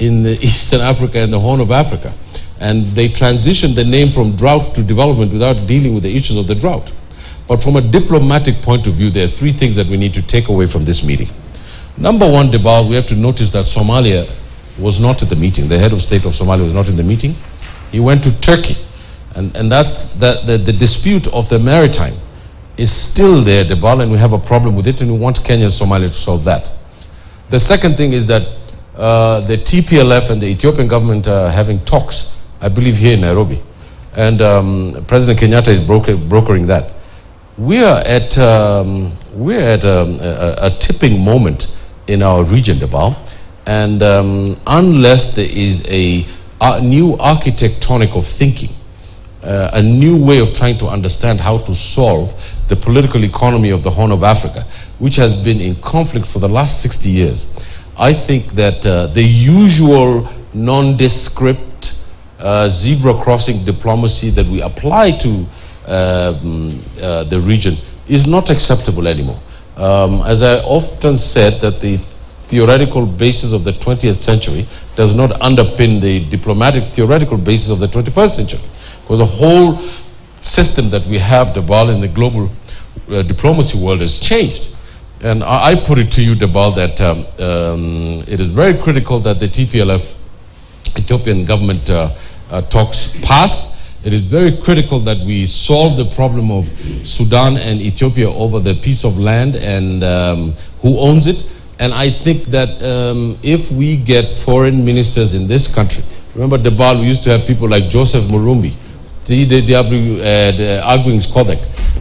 in Eastern Africa and the Horn of Africa. And they transitioned the name from drought to development without dealing with the issues of the drought. But from a diplomatic point of view, there are three things that we need to take away from this meeting. Number one, Debal, we have to notice that Somalia was not at the meeting. The head of state of Somalia was not in the meeting. He went to Turkey. And the dispute of the maritime is still there, Debal, and we have a problem with it, and we want Kenya and Somalia to solve that. The second thing is that the TPLF and the Ethiopian government are having talks, I believe here in Nairobi, and President Kenyatta is brokering that. We are at a tipping moment in our region, Debal, and unless there is a new architectonic of thinking, a new way of trying to understand how to solve the political economy of the Horn of Africa, which has been in conflict for the last 60 years, I think that the usual nondescript zebra crossing diplomacy that we apply to the region is not acceptable anymore. As I often said, that the theoretical basis of the 20th century does not underpin the diplomatic theoretical basis of the 21st century. Because the whole system that we have, Debal, in the global diplomacy world has changed. And I put it to you, Debal, that it is very critical that the TPLF Ethiopian government talks pass. It is very critical that we solve the problem of Sudan and Ethiopia over the piece of land and who owns it. And I think that if we get foreign ministers in this country, remember, Debal, we used to have people like Joseph Murumbi, Arguing Skodek,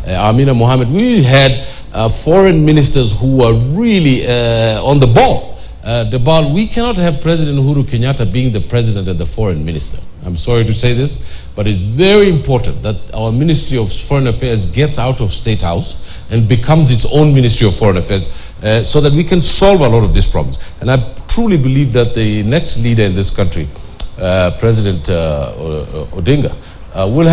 Amina Mohammed. We had foreign ministers who were really on the ball. Debal, we cannot have President Uhuru Kenyatta being the president and the foreign minister. I'm sorry to say this, but it's very important that our Ministry of Foreign Affairs gets out of State House and becomes its own Ministry of Foreign Affairs so that we can solve a lot of these problems. And I truly believe that the next leader in this country, President Odinga, will have